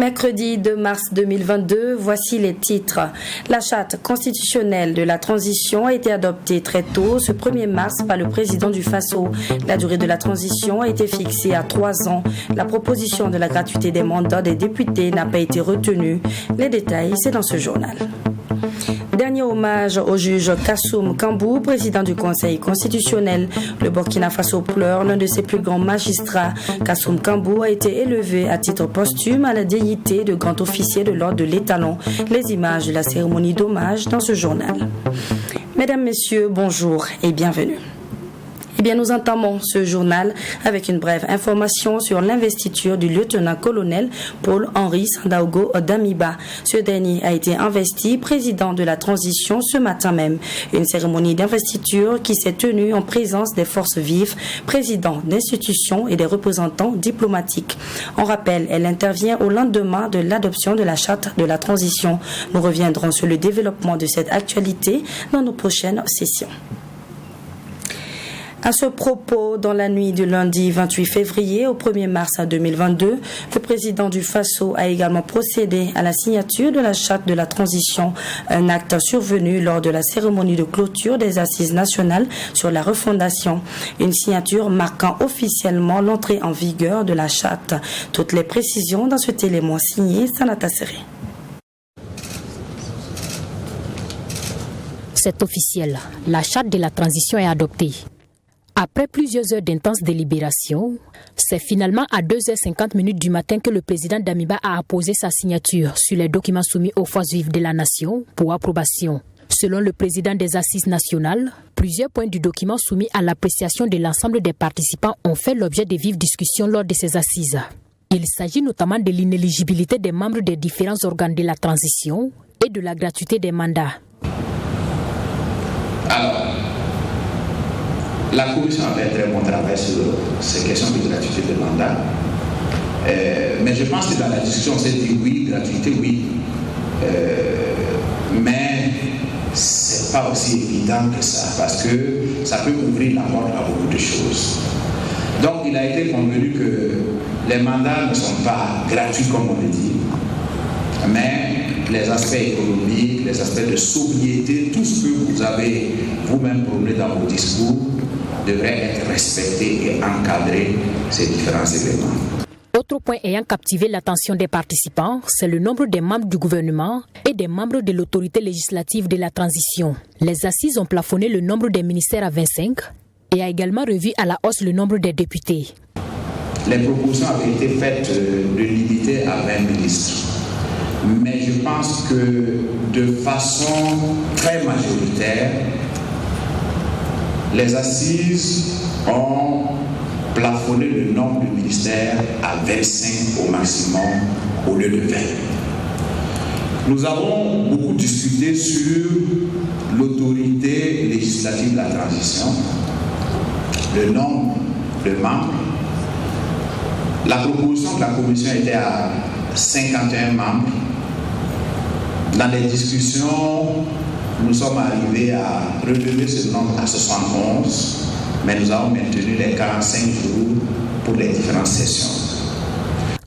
Mercredi 2 mars 2022, voici les titres. La charte constitutionnelle de la transition a été adoptée très tôt, ce 1er mars, par le président du Faso. La durée de la transition a été fixée à 3 ans. La proposition de la gratuité des mandats des députés n'a pas été retenue. Les détails, c'est dans ce journal. Dernier hommage au juge Kassoum Kambou, président du Conseil constitutionnel. Le Burkina Faso pleure l'un de ses plus grands magistrats. Kassoum Kambou a été élevé à titre posthume à la dignité de grand officier de l'ordre de l'Étalon. Les images de la cérémonie d'hommage dans ce journal. Mesdames, Messieurs, bonjour et bienvenue. Nous entamons ce journal avec une brève information sur l'investiture du lieutenant-colonel Paul-Henri Sandaogo Damiba. Ce dernier a été investi président de la transition ce matin même. Une cérémonie d'investiture qui s'est tenue en présence des forces vives, présidents d'institutions et des représentants diplomatiques. On rappelle, elle intervient au lendemain de l'adoption de la charte de la transition. Nous reviendrons sur le développement de cette actualité dans nos prochaines sessions. À ce propos, dans la nuit du lundi 28 février au 1er mars 2022, le président du Faso a également procédé à la signature de la charte de la transition, un acte survenu lors de la cérémonie de clôture des assises nationales sur la refondation. Une signature marquant officiellement l'entrée en vigueur de la charte. Toutes les précisions dans ce télémoin signé Sanata Serré. C'est officiel, la charte de la transition est adoptée. Après plusieurs heures d'intenses délibérations, c'est finalement à 2h50 du matin que le président Damiba a apposé sa signature sur les documents soumis aux forces vives de la nation pour approbation. Selon le président des Assises nationales, plusieurs points du document soumis à l'appréciation de l'ensemble des participants ont fait l'objet de vives discussions lors de ces assises. Il s'agit notamment de l'inéligibilité des membres des différents organes de la transition et de la gratuité des mandats. Alors, la Commission a fait un très bon travail sur ces questions de gratuité de mandat. Mais je pense que dans la discussion, on s'est dit oui, gratuité, oui. Mais ce n'est pas aussi évident que ça, parce que ça peut ouvrir la porte à beaucoup de choses. Donc, il a été convenu que les mandats ne sont pas gratuits, comme on le dit, mais les aspects économiques, les aspects de sobriété, tout ce que vous avez vous-même prôné dans vos discours, devrait être respecté et encadré ces différents éléments. Autre point ayant captivé l'attention des participants, c'est le nombre des membres du gouvernement et des membres de l'autorité législative de la transition. Les assises ont plafonné le nombre des ministères à 25 et a également revu à la hausse le nombre des députés. Les propositions avaient été faites de limiter à 20 ministres. Mais je pense que de façon très majoritaire, les assises ont plafonné le nombre de ministères à 25 au maximum au lieu de 20. Nous avons beaucoup discuté sur l'autorité législative de la transition, le nombre de membres. La proposition de la Commission était à 51 membres. Dans les discussions, nous sommes arrivés à relever ce nombre à 71, mais nous avons maintenu les 45 jours pour les différentes sessions.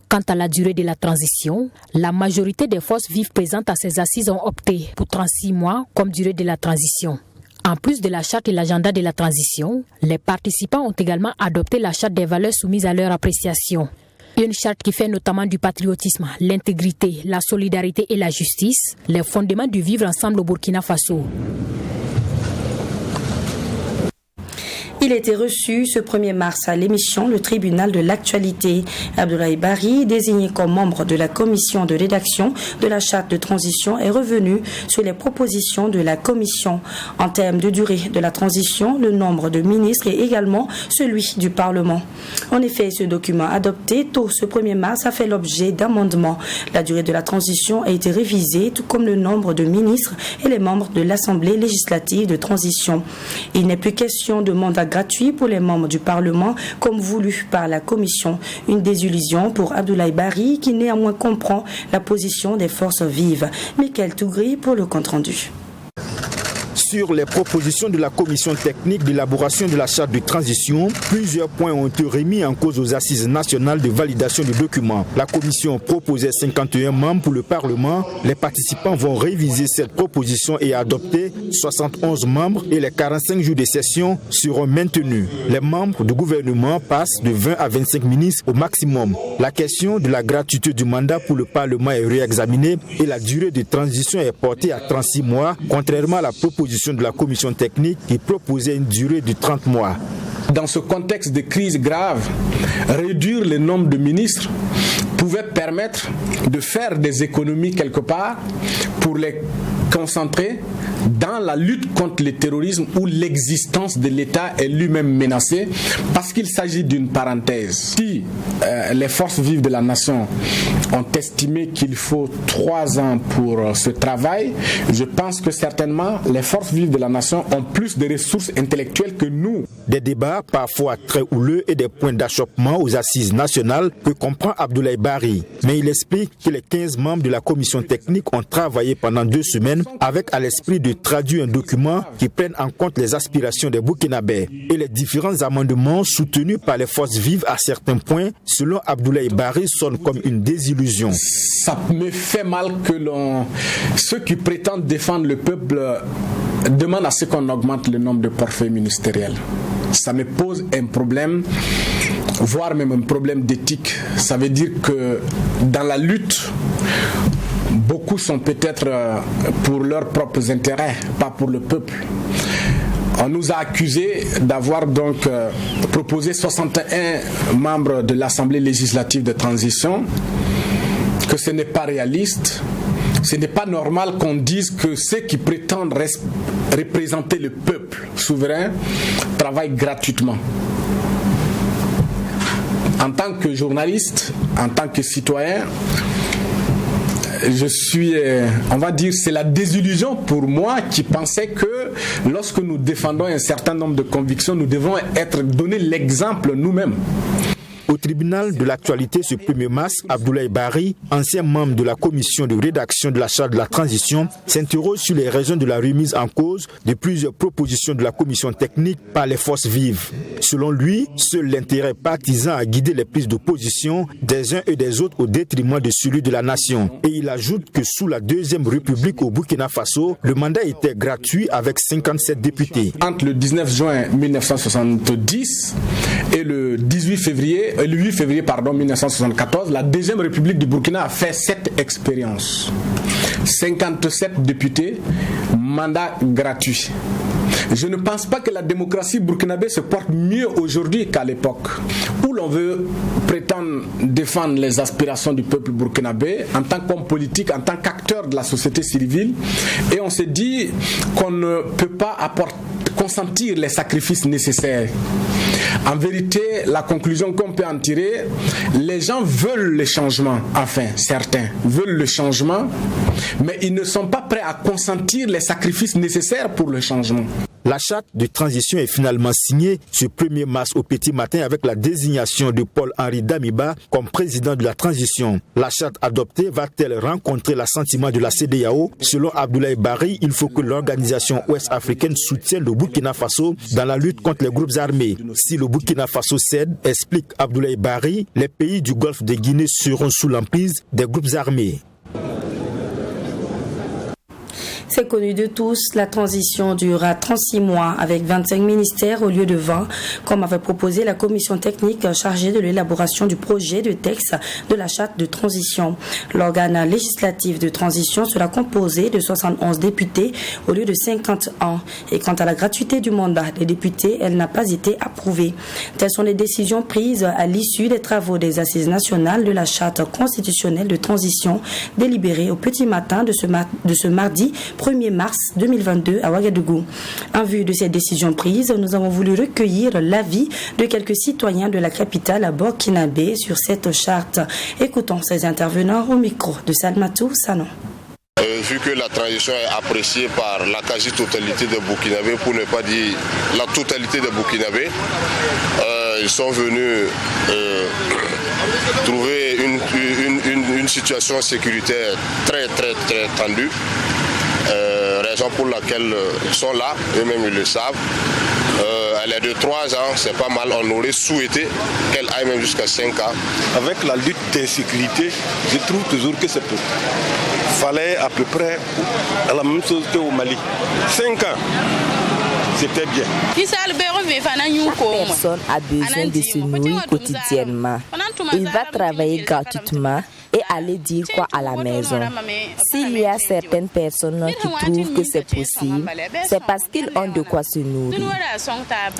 Quant à la durée de la transition, la majorité des forces vives présentes à ces assises ont opté pour 36 mois comme durée de la transition. En plus de la charte et l'agenda de la transition, les participants ont également adopté la charte des valeurs soumises à leur appréciation. Une charte qui fait notamment du patriotisme, l'intégrité, la solidarité et la justice, les fondements du vivre ensemble au Burkina Faso. Il était reçu ce 1er mars à l'émission Le Tribunal de l'actualité. Abdoulaye Bari, désigné comme membre de la commission de rédaction de la charte de transition, est revenu sur les propositions de la commission. En termes de durée de la transition, le nombre de ministres et également celui du Parlement. En effet, ce document adopté tôt ce 1er mars a fait l'objet d'amendements. La durée de la transition a été révisée, tout comme le nombre de ministres et les membres de l'Assemblée législative de transition. Il n'est plus question de mandat gratuit pour les membres du Parlement comme voulu par la Commission. Une désillusion pour Abdoulaye Bari qui néanmoins comprend la position des forces vives. Michael Tougri pour le compte-rendu. Sur les propositions de la commission technique d'élaboration de la charte de transition, plusieurs points ont été remis en cause aux assises nationales de validation du document. La commission proposait 51 membres pour le Parlement. Les participants vont réviser cette proposition et adopter 71 membres et les 45 jours de session seront maintenus. Les membres du gouvernement passent de 20 à 25 ministres au maximum. La question de la gratuité du mandat pour le Parlement est réexaminée et la durée de transition est portée à 36 mois, contrairement à la proposition de la commission technique qui proposait une durée de 30 mois. Dans ce contexte de crise grave, réduire le nombre de ministres pouvait permettre de faire des économies quelque part pour les concentrer dans la lutte contre le terrorisme où l'existence de l'État est lui-même menacée, parce qu'il s'agit d'une parenthèse. Si les forces vives de la nation ont estimé qu'il faut 3 ans pour ce travail, je pense que certainement les forces vives de la nation ont plus de ressources intellectuelles que nous. Des débats parfois très houleux et des points d'achoppement aux assises nationales que comprend Abdoulaye Bari. Mais il explique que les 15 membres de la commission technique ont travaillé pendant 2 semaines avec à l'esprit de traduire un document qui prenne en compte les aspirations des Burkinabés. Et les différents amendements soutenus par les forces vives à certains points, selon Abdoulaye Bari, sonnent comme une désillusion. Ça me fait mal que ceux qui prétendent défendre le peuple demandent à ce qu'on augmente le nombre de portefeuilles ministériels. Ça me pose un problème, voire même un problème d'éthique. Ça veut dire que dans la lutte, beaucoup sont peut-être pour leurs propres intérêts, pas pour le peuple. On nous a accusés d'avoir donc proposé 61 membres de l'Assemblée législative de transition, que ce n'est pas réaliste. Ce n'est pas normal qu'on dise que ceux qui prétendent représenter le peuple souverain travaillent gratuitement. En tant que journaliste, en tant que citoyen, je suis, on va dire, c'est la désillusion pour moi qui pensais que lorsque nous défendons un certain nombre de convictions, nous devons donner l'exemple nous-mêmes. Au tribunal de l'actualité ce 1er mars, Abdoulaye Bari, ancien membre de la commission de rédaction de la charte de la transition, s'interroge sur les raisons de la remise en cause de plusieurs propositions de la commission technique par les forces vives. Selon lui, seul l'intérêt partisan a guidé les prises de position des uns et des autres au détriment de celui de la nation. Et il ajoute que sous la Deuxième République au Burkina Faso, le mandat était gratuit avec 57 députés. Entre le 19 juin 1970 et le 8 février 1974, la Deuxième République du Burkina a fait cette expérience. 57 députés, mandat gratuit. Je ne pense pas que la démocratie burkinabé se porte mieux aujourd'hui qu'à l'époque, où l'on veut prétendre défendre les aspirations du peuple burkinabé en tant qu'homme politique, en tant qu'acteur de la société civile, et on se dit qu'on ne peut pas consentir les sacrifices nécessaires. En vérité, la conclusion qu'on peut en tirer, les gens veulent le changement, enfin certains veulent le changement, mais ils ne sont pas prêts à consentir les sacrifices nécessaires pour le changement. La charte de transition est finalement signée ce 1er mars au petit matin avec la désignation de Paul-Henri Damiba comme président de la transition. La charte adoptée va-t-elle rencontrer l'assentiment de la CEDEAO? Selon Abdoulaye Bari, il faut que l'organisation ouest-africaine soutienne le Burkina Faso dans la lutte contre les groupes armés. Si le Burkina Faso cède, explique Abdoulaye Bari, les pays du Golfe de Guinée seront sous l'emprise des groupes armés. C'est connu de tous, la transition durera 36 mois avec 25 ministères au lieu de 20, comme avait proposé la commission technique chargée de l'élaboration du projet de texte de la charte de transition. L'organe législatif de transition sera composé de 71 députés au lieu de 51. Et quant à la gratuité du mandat des députés, elle n'a pas été approuvée. Telles sont les décisions prises à l'issue des travaux des assises nationales de la charte constitutionnelle de transition délibérée au petit matin de ce mardi 1er mars 2022 à Ouagadougou. En vue de ces décisions prises, nous avons voulu recueillir l'avis de quelques citoyens de la capitale burkinabé sur cette charte. Écoutons ces intervenants au micro de Salmatou Sanon. Vu que la transition est appréciée par la quasi-totalité des Burkinabés, pour ne pas dire la totalité des Burkinabés, ils sont venus trouver une situation sécuritaire très tendue. Raison raison pour laquelle ils sont là, eux-mêmes ils le savent. Elle est de 3 ans, c'est pas mal. On aurait souhaité qu'elle aille même jusqu'à 5 ans. Avec la lutte d'insécurité, je trouve toujours que c'est peu. Fallait à peu près la même chose qu'au Mali. 5 ans. C'était bien. Personne a besoin de se nourrir quotidiennement. Il va travailler gratuitement et aller dire quoi à la maison. S'il y a certaines personnes qui trouvent que c'est possible, c'est parce qu'ils ont de quoi se nourrir.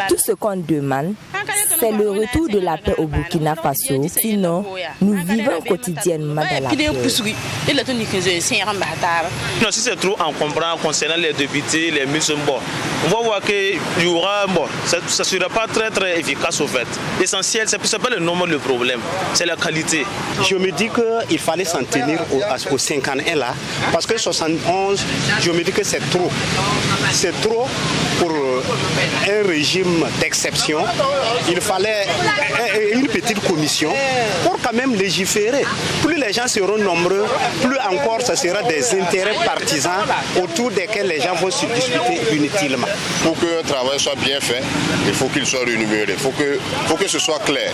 Tout ce qu'on demande, c'est le retour de la paix au Burkina Faso. Sinon, nous vivons quotidiennement dans la paix. Non, si c'est trop encombrant concernant les députés, les musulmans, on va voir qu'il y aura, ça ne sera pas très efficace au fait. L'essentiel, ce n'est pas le nombre de problèmes, c'est la qualité. Je me dis qu'il fallait s'en tenir aux 51 là, parce que 71, je me dis que c'est trop. C'est trop pour un régime d'exception. Il fallait une petite commission pour quand même légiférer. Plus les gens seront nombreux, plus encore ce sera des intérêts partisans autour desquels les gens vont se disputer inutilement. Pour qu'un travail soit bien fait, il faut qu'il soit rémunéré. Il faut que ce soit clair.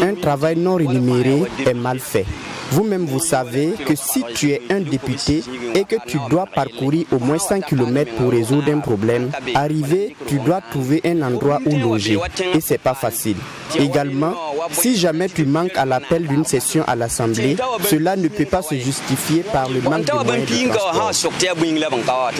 Un travail non rémunéré est mal fait. Vous-même, vous savez que si tu es un député et que tu dois parcourir au moins 5 km pour résoudre un problème, arrivé, tu dois trouver un endroit où loger. Et c'est pas facile. Également, si jamais tu manques à l'appel d'une session à l'Assemblée, cela ne peut pas se justifier par le manque de moyens de transport.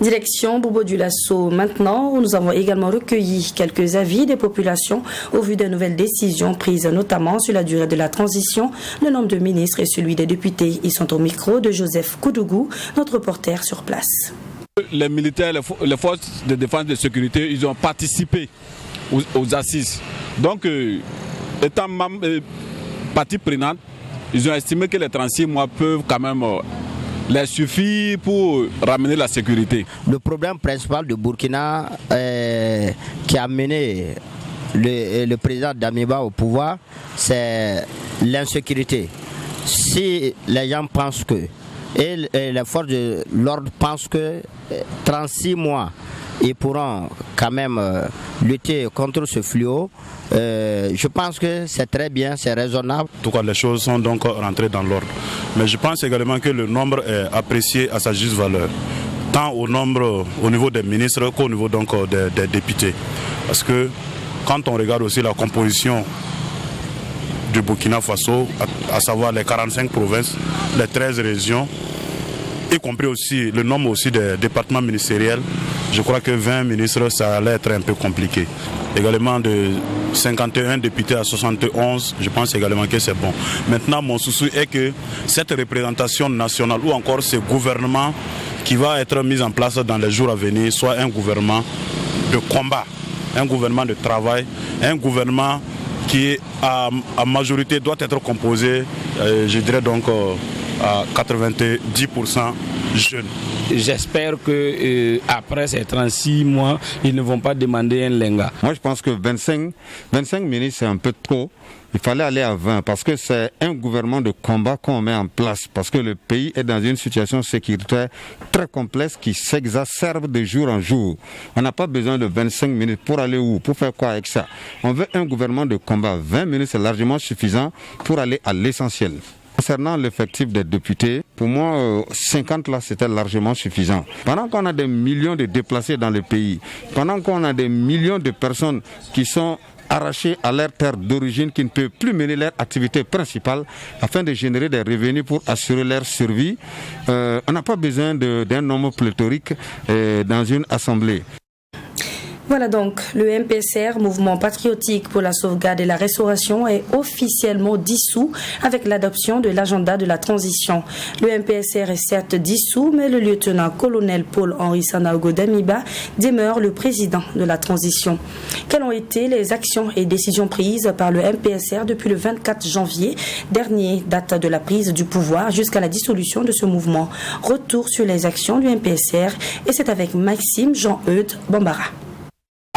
Direction Bobo Dioulasso. Maintenant, nous avons également recueilli quelques avis des populations au vu des nouvelles décisions prises, notamment sur la durée de la transition, le nombre de ministres et celui des députés. Ils sont au micro de Joseph Koudougou, notre reporter sur place. Les militaires, les forces de défense et de sécurité, ils ont participé aux assises. Donc, étant partie prenante, ils ont estimé que les 36 mois peuvent quand même les suffit pour ramener la sécurité. Le problème principal de Burkina qui a mené le président Damiba au pouvoir, c'est l'insécurité. Si les gens pensent que, et les forces de l'ordre pensent que 36 mois, ils pourront quand même lutter contre ce fléau, je pense que c'est très bien, c'est raisonnable. En tout cas, les choses sont donc rentrées dans l'ordre. Mais je pense également que le nombre est apprécié à sa juste valeur, tant au niveau des ministres qu'au niveau donc des députés. Parce que quand on regarde aussi la composition du Burkina Faso, à savoir les 45 provinces, les 13 régions, y compris aussi le nombre aussi des départements ministériels, je crois que 20 ministres, ça allait être un peu compliqué. Également de 51 députés à 71, je pense également que c'est bon. Maintenant, mon souci est que cette représentation nationale ou encore ce gouvernement qui va être mis en place dans les jours à venir soit un gouvernement de combat, un gouvernement de travail, un gouvernement qui à majorité doit être composé, je dirais donc à 90% jeunes. J'espère que après ces 36 mois, ils ne vont pas demander un lenga. Moi, je pense que 25 ministres, c'est un peu trop. Il fallait aller à 20 parce que c'est un gouvernement de combat qu'on met en place. Parce que le pays est dans une situation sécuritaire très complexe qui s'exacerbe de jour en jour. On n'a pas besoin de 25 minutes pour aller où? Pour faire quoi avec ça? On veut un gouvernement de combat. 20 minutes, c'est largement suffisant pour aller à l'essentiel. Concernant l'effectif des députés, pour moi, 50 là, c'était largement suffisant. Pendant qu'on a des millions de déplacés dans le pays, pendant qu'on a des millions de personnes qui sont arrachées à leur terre d'origine, qui ne peuvent plus mener leur activité principale afin de générer des revenus pour assurer leur survie, on n'a pas besoin d'un nombre pléthorique dans une assemblée. Voilà donc, le MPSR, Mouvement patriotique pour la sauvegarde et la restauration, est officiellement dissous avec l'adoption de l'agenda de la transition. Le MPSR est certes dissous, mais le lieutenant-colonel Paul-Henri Sandaogo Damiba demeure le président de la transition. Quelles ont été les actions et décisions prises par le MPSR depuis le 24 janvier dernier, date de la prise du pouvoir, jusqu'à la dissolution de ce mouvement? Retour sur les actions du MPSR, et c'est avec Maxime Jean-Eudes Bambara.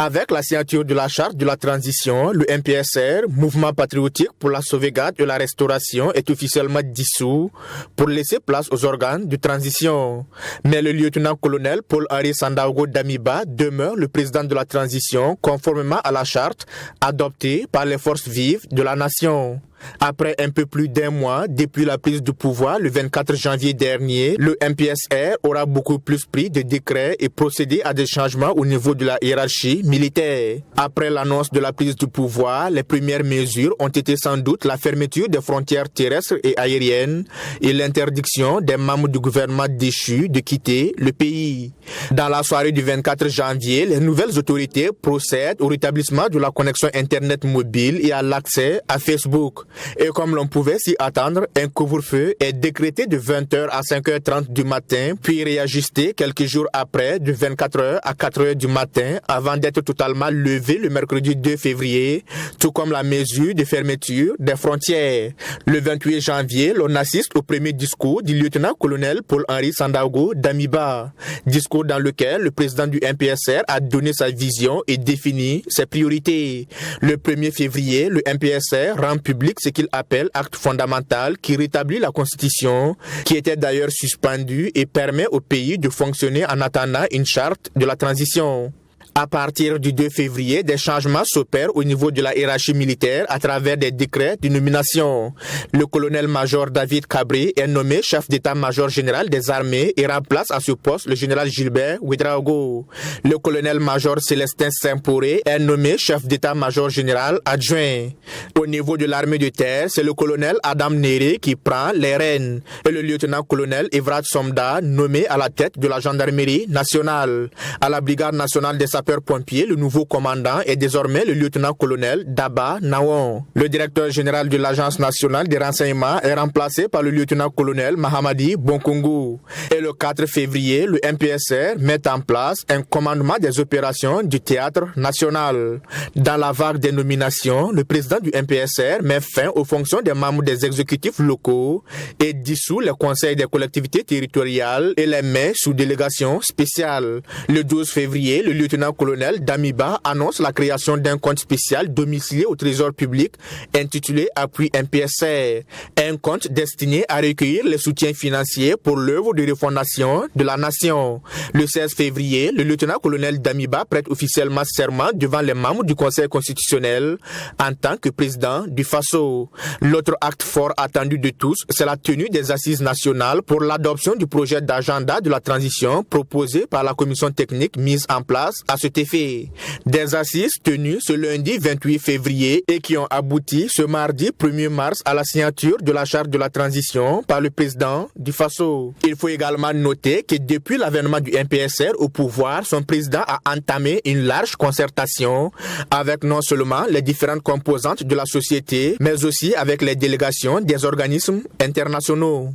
Avec la signature de la charte de la transition, le MPSR, Mouvement patriotique pour la sauvegarde et la restauration, est officiellement dissous pour laisser place aux organes de transition. Mais le lieutenant-colonel Paul-Henri Sandaogo Damiba demeure le président de la transition conformément à la charte adoptée par les forces vives de la nation. Après un peu plus d'un mois depuis la prise du pouvoir le 24 janvier dernier, le MPSR aura beaucoup plus pris de décrets et procédé à des changements au niveau de la hiérarchie militaire. Après l'annonce de la prise du pouvoir, les premières mesures ont été sans doute la fermeture des frontières terrestres et aériennes et l'interdiction des membres du gouvernement déchu de quitter le pays. Dans la soirée du 24 janvier, les nouvelles autorités procèdent au rétablissement de la connexion Internet mobile et à l'accès à Facebook. Et comme l'on pouvait s'y attendre, un couvre-feu est décrété de 20h à 5h30 du matin, puis réajusté quelques jours après de 24h à 4h du matin avant d'être totalement levé le mercredi 2 février, tout comme la mesure de fermeture des frontières. Le 28 janvier, l'on assiste au premier discours du lieutenant-colonel Paul-Henri Sandaogo Damiba, discours dans lequel le président du MPSR a donné sa vision et défini ses priorités. Le 1er février, le MPSR rend public ce qu'il appelle acte fondamental qui rétablit la Constitution, qui était d'ailleurs suspendue et permet au pays de fonctionner en attendant une charte de la transition. À partir du 2 février, des changements s'opèrent au niveau de la hiérarchie militaire à travers des décrets de nomination. Le colonel-major David Cabré est nommé chef d'état-major général des armées et remplace à ce poste le général Gilbert Ouedraogo. Le colonel-major Célestin Saint-Poré est nommé chef d'état-major général adjoint. Au niveau de l'armée de terre, c'est le colonel Adam Néré qui prend les rênes et le lieutenant-colonel Evrad Somda nommé à la tête de la gendarmerie nationale. À la brigade nationale des sapeurs-pompiers, le nouveau commandant est désormais le lieutenant-colonel Daba Nawon. Le directeur général de l'Agence nationale des renseignements est remplacé par le lieutenant-colonel Mahamadi Bonkongo. Et le 4 février, le MPSR met en place un commandement des opérations du théâtre national. Dans la vague des nominations, le président du MPSR met fin aux fonctions des membres des exécutifs locaux et dissout les conseils des collectivités territoriales et les met sous délégation spéciale. Le 12 février, le lieutenant-colonel Damiba annonce la création d'un compte spécial domicilié au trésor public intitulé Appui MPSR, un compte destiné à recueillir les soutiens financiers pour l'œuvre de refondation de la nation. Le 16 février, le lieutenant-colonel Damiba prête officiellement serment devant les membres du Conseil constitutionnel en tant que président du Faso. L'autre acte fort attendu de tous, c'est la tenue des assises nationales pour l'adoption du projet d'agenda de la transition proposé par la commission technique mise en place à cet effet. Des assises tenues ce lundi 28 février et qui ont abouti ce mardi 1er mars à la signature de la charte de la transition par le président du Faso. Il faut également noter que depuis l'avènement du MPSR au pouvoir, son président a entamé une large concertation avec non seulement les différentes composantes de la société, mais aussi avec les délégations des organismes internationaux.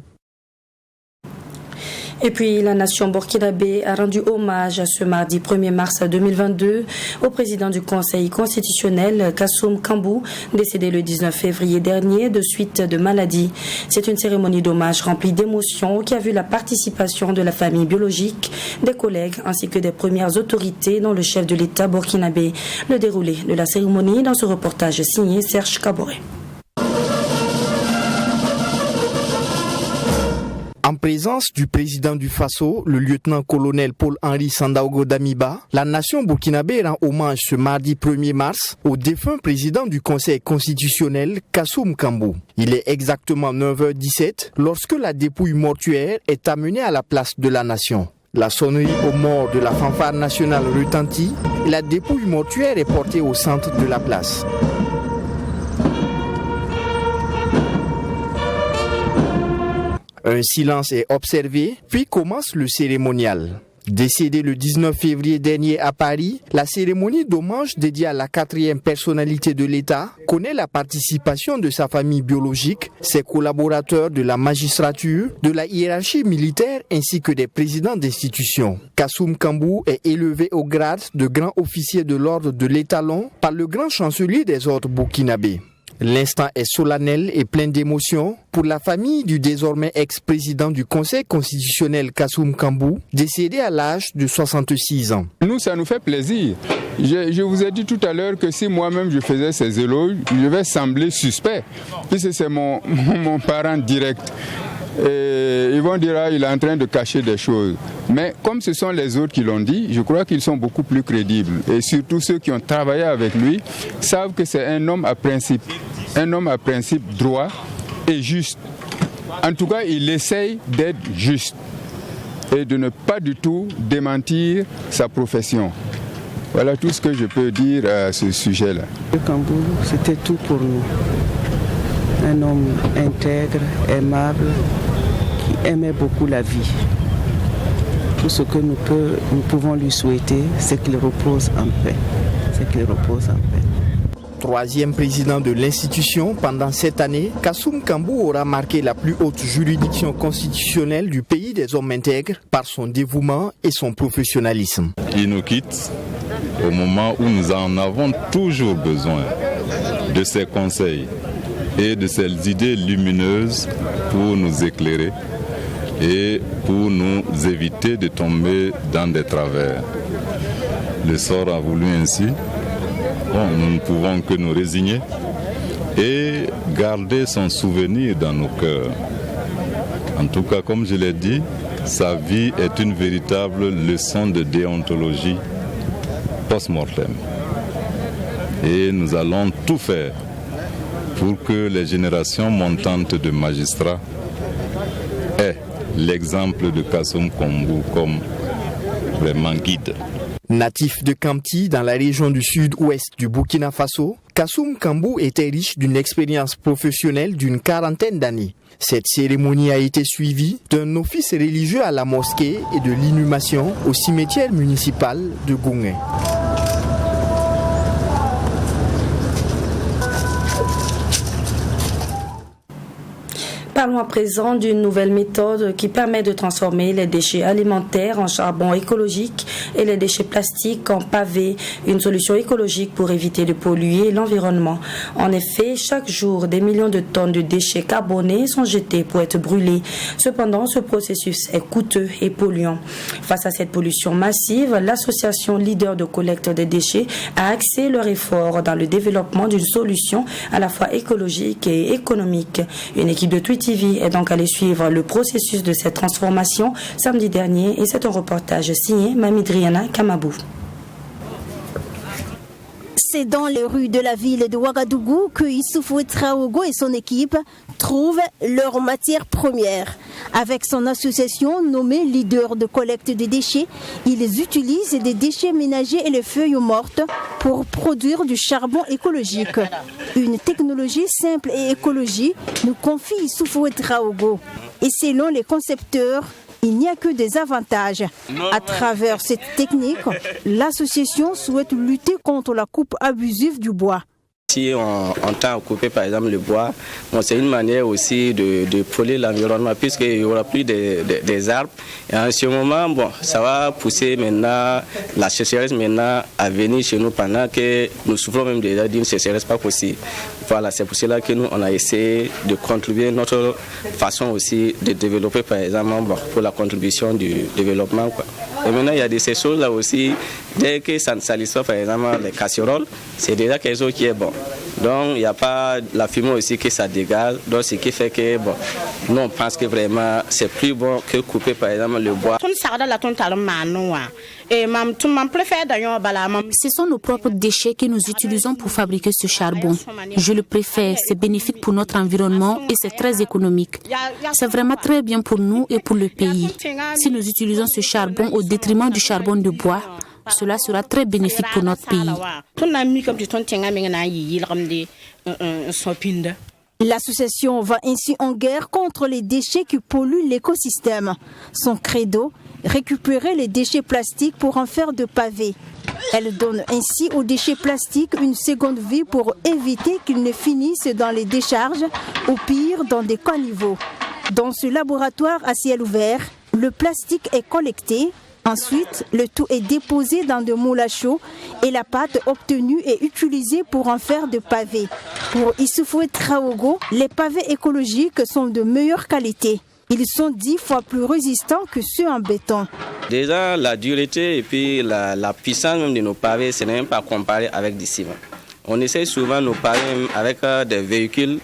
Et puis, la nation burkinabé a rendu hommage ce mardi 1er mars 2022 au président du Conseil constitutionnel, Kassoum Kambou, décédé le 19 février dernier de suite de maladie. C'est une cérémonie d'hommage remplie d'émotions qui a vu la participation de la famille biologique, des collègues ainsi que des premières autorités dont le chef de l'État burkinabé. Le déroulé de la cérémonie dans ce reportage signé Serge Kaboré. En présence du président du Faso, le lieutenant-colonel Paul-Henri Sandaogo Damiba, la nation burkinabé rend hommage ce mardi 1er mars au défunt président du Conseil constitutionnel, Kassoum Kambou. Il est exactement 9h17 lorsque la dépouille mortuaire est amenée à la place de la nation. La sonnerie aux morts de la fanfare nationale retentit et la dépouille mortuaire est portée au centre de la place. Un silence est observé, puis commence le cérémonial. Décédé le 19 février dernier à Paris, la cérémonie d'hommage dédiée à la 4e personnalité de l'État connaît la participation de sa famille biologique, ses collaborateurs de la magistrature, de la hiérarchie militaire ainsi que des présidents d'institutions. Kassoum Kambou est élevé au grade de grand officier de l'ordre de l'Étalon par le grand chancelier des ordres burkinabés. L'instant est solennel et plein d'émotions pour la famille du désormais ex-président du Conseil constitutionnel Kassoum Kambou, décédé à l'âge de 66 ans. Nous, ça nous fait plaisir. Je vous ai dit tout à l'heure que si moi-même je faisais ces éloges, je vais sembler suspect, puisque c'est mon parent direct. Et ils vont dire qu'il est en train de cacher des choses. Mais comme ce sont les autres qui l'ont dit, je crois qu'ils sont beaucoup plus crédibles. Et surtout ceux qui ont travaillé avec lui savent que c'est un homme à principe droit et juste. En tout cas, il essaye d'être juste et de ne pas du tout démentir sa profession. Voilà tout ce que je peux dire à ce sujet-là. Kambou, c'était tout pour nous. Un homme intègre, aimable, qui aimait beaucoup la vie. Tout ce que nous pouvons lui souhaiter, c'est qu'il repose en paix. Troisième président de l'institution pendant cette année, Kassoum Kambou aura marqué la plus haute juridiction constitutionnelle du pays des hommes intègres par son dévouement et son professionnalisme. Il nous quitte au moment où nous en avons toujours besoin de ses conseils et de ses idées lumineuses pour nous éclairer et pour nous éviter de tomber dans des travers. Le sort a voulu ainsi. Nous ne pouvons que nous résigner et garder son souvenir dans nos cœurs. En tout cas, comme je l'ai dit, sa vie est une véritable leçon de déontologie post-mortem. Et nous allons tout faire pour que les générations montantes de magistrats aient l'exemple de Kassoum Kambou comme vraiment guide. Natif de Kamti, dans la région du sud-ouest du Burkina Faso, Kassoum Kambou était riche d'une expérience professionnelle d'une 40aine d'années. Cette cérémonie a été suivie d'un office religieux à la mosquée et de l'inhumation au cimetière municipal de Goungé. Parlons à présent d'une nouvelle méthode qui permet de transformer les déchets alimentaires en charbon écologique et les déchets plastiques en pavé, une solution écologique pour éviter de polluer l'environnement. En effet, chaque jour, des millions de tonnes de déchets carbonés sont jetés pour être brûlés. Cependant, ce processus est coûteux et polluant. Face à cette pollution massive, l'association leader de collecte des déchets a axé leur effort dans le développement d'une solution à la fois écologique et économique. Une équipe de Tweet TV est donc allée suivre le processus de cette transformation samedi dernier et c'est un reportage signé Mamidriana Kamabou. C'est dans les rues de la ville de Ouagadougou que Issoufou Traogo et son équipe trouvent leurs matières premières. Avec son association nommée Leader de collecte des déchets, ils utilisent des déchets ménagers et les feuilles mortes pour produire du charbon écologique. Une technologie simple et écologique, nous confie Issoufou Traogo. Et selon les concepteurs, il n'y a que des avantages. À travers cette technique, l'association souhaite lutter contre la coupe abusive du bois. Si on tend à couper par exemple le bois, c'est une manière aussi de polluer l'environnement puisqu'il n'y aura plus des arbres. Et en ce moment, ça va pousser maintenant la sécheresse maintenant à venir chez nous pendant que nous souffrons même déjà d'une sécheresse pas possible. Voilà, c'est pour cela que nous on a essayé de contribuer notre façon aussi de développer par exemple pour la contribution du développement. Et maintenant il y a de ces choses là aussi, dès que ça ne salisse pas par exemple les casseroles, c'est déjà quelque chose qui est bon. Donc il n'y a pas la fumée aussi que ça dégage, donc ce qui fait que nous on pense que vraiment c'est plus bon que couper par exemple le bois. Ce sont nos propres déchets que nous utilisons pour fabriquer ce charbon. Je le préfère, c'est bénéfique pour notre environnement et c'est très économique. C'est vraiment très bien pour nous et pour le pays. Si nous utilisons ce charbon au détriment du charbon de bois, cela sera très bénéfique pour notre pays. L'association va ainsi en guerre contre les déchets qui polluent l'écosystème. Son credo, récupérer les déchets plastiques pour en faire de pavés. Elle donne ainsi aux déchets plastiques une seconde vie pour éviter qu'ils ne finissent dans les décharges ou pire dans des caniveaux. Dans ce laboratoire à ciel ouvert, le plastique est collecté, Ensuite, le tout est déposé dans de moules à chaud et la pâte obtenue est utilisée pour en faire de pavés. Pour Issoufou Traogo, les pavés écologiques sont de meilleure qualité. Ils sont 10 fois plus résistants que ceux en béton. Déjà, la dureté et puis la puissance même de nos pavés, ce n'est même pas comparé avec du ciment. On essaie souvent nos pavés avec des véhicules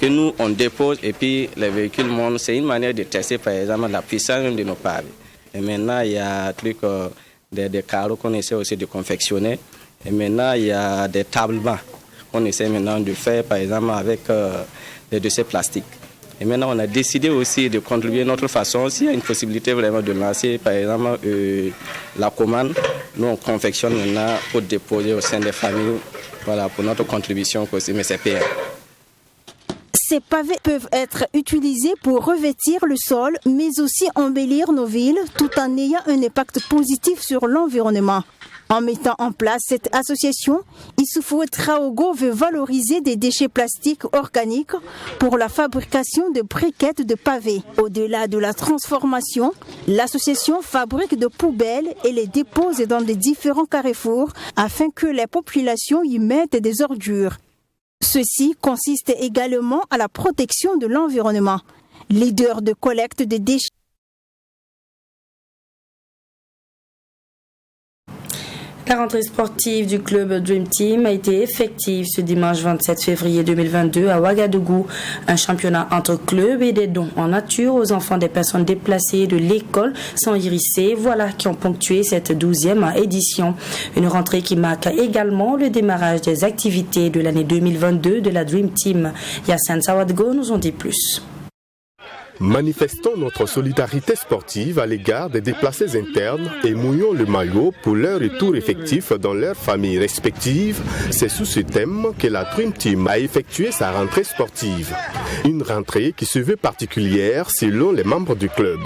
que nous on dépose et puis les véhicules montent. C'est une manière de tester par exemple la puissance même de nos pavés. Et maintenant, il y a des carreaux qu'on essaie aussi de confectionner. Et maintenant, il y a des tables bancs qu'on essaie maintenant de faire, par exemple, avec des dossiers plastiques. Et maintenant, on a décidé aussi de contribuer de notre façon. S'il y a une possibilité vraiment de lancer, par exemple, la commande, nous, on confectionne maintenant pour déposer au sein des familles, voilà, pour notre contribution aussi, mais c'est payant. Ces pavés peuvent être utilisés pour revêtir le sol, mais aussi embellir nos villes, tout en ayant un impact positif sur l'environnement. En mettant en place cette association, Issoufou Traogo veut valoriser des déchets plastiques organiques pour la fabrication de briquettes de pavés. Au-delà de la transformation, l'association fabrique de poubelles et les dépose dans des différents carrefours afin que les populations y mettent des ordures. Ceci consiste également à la protection de l'environnement. Leader de collecte de déchets. La rentrée sportive du club Dream Team a été effective ce dimanche 27 février 2022 à Ouagadougou. Un championnat entre clubs et des dons en nature aux enfants des personnes déplacées de l'école sans irisser. Voilà qui ont ponctué cette 12e édition. Une rentrée qui marque également le démarrage des activités de l'année 2022 de la Dream Team. Yassine Sawadgo nous en dit plus. Manifestons notre solidarité sportive à l'égard des déplacés internes et mouillons le maillot pour leur retour effectif dans leurs familles respectives. C'est sous ce thème que la Dream Team a effectué sa rentrée sportive. Une rentrée qui se veut particulière selon les membres du club.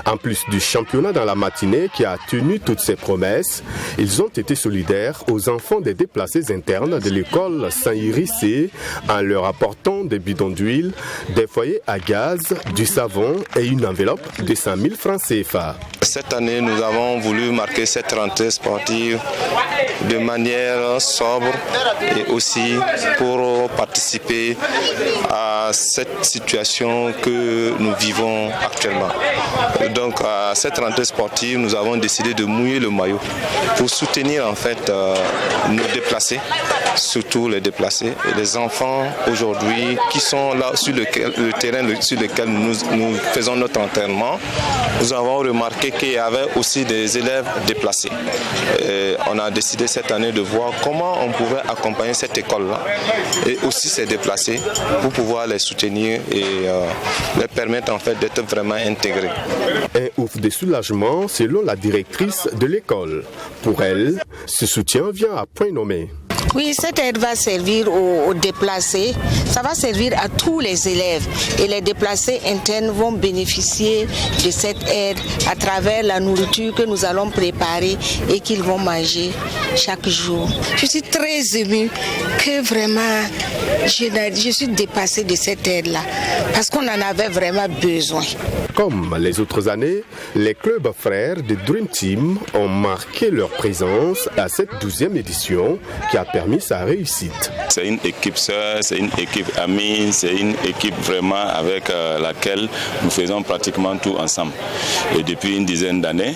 En plus du championnat dans la matinée qui a tenu toutes ses promesses, ils ont été solidaires aux enfants des déplacés internes de l'école Saint-Irissé en leur apportant des bidons d'huile, des foyers à gaz, du savon et une enveloppe de 100 000 francs CFA. Cette année, nous avons voulu marquer cette rentrée sportive de manière sobre et aussi pour participer à cette situation que nous vivons actuellement. Donc, à cette rentrée sportive, nous avons décidé de mouiller le maillot pour soutenir en fait nos déplacés, surtout les déplacés et les enfants aujourd'hui qui sont là sur le terrain sur lequel nous faisons notre entraînement. Nous avons remarqué qu'il y avait aussi des élèves déplacés. Et on a décidé cette année de voir comment on pouvait accompagner cette école-là et aussi ces déplacés pour pouvoir les soutenir et les permettre en fait d'être vraiment intégrés. Un ouf de soulagement selon la directrice de l'école. Pour elle, ce soutien vient à point nommé. Oui, cette aide va servir aux déplacés, ça va servir à tous les élèves et les déplacés internes vont bénéficier de cette aide à travers la nourriture que nous allons préparer et qu'ils vont manger chaque jour. Je suis très émue que vraiment je suis dépassée de cette aide-là parce qu'on en avait vraiment besoin. Comme les autres années, les clubs frères de Dream Team ont marqué leur présence à cette 12e édition qui a permis sa réussite. C'est une équipe sœur, c'est une équipe amie, c'est une équipe vraiment avec laquelle nous faisons pratiquement tout ensemble. Et depuis une dizaine d'années,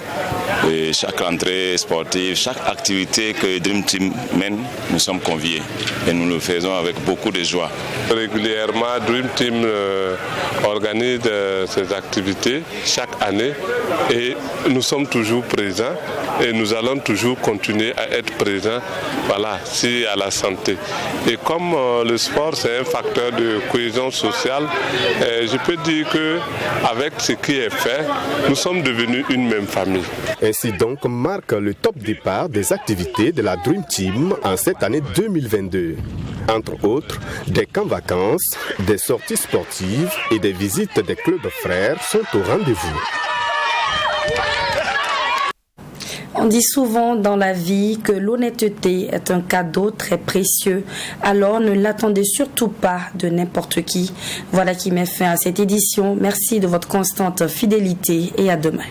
chaque rentrée sportive, chaque activité que Dream Team mène, nous sommes conviés et nous le faisons avec beaucoup de joie. Régulièrement, Dream Team organise ces activités chaque année et nous sommes toujours présents et nous allons toujours continuer à être présents, voilà, si à la santé. Et comme le sport c'est un facteur de cohésion sociale, je peux dire que avec ce qui est fait, nous sommes devenus une même famille. Ainsi donc marque le top départ des activités de la Dream Team en cette année 2022. Entre autres, des camps vacances, des sorties sportives et des visites des clubs frères sont au rendez-vous. On dit souvent dans la vie que l'honnêteté est un cadeau très précieux. Alors ne l'attendez surtout pas de n'importe qui. Voilà qui met fin à cette édition. Merci de votre constante fidélité et à demain.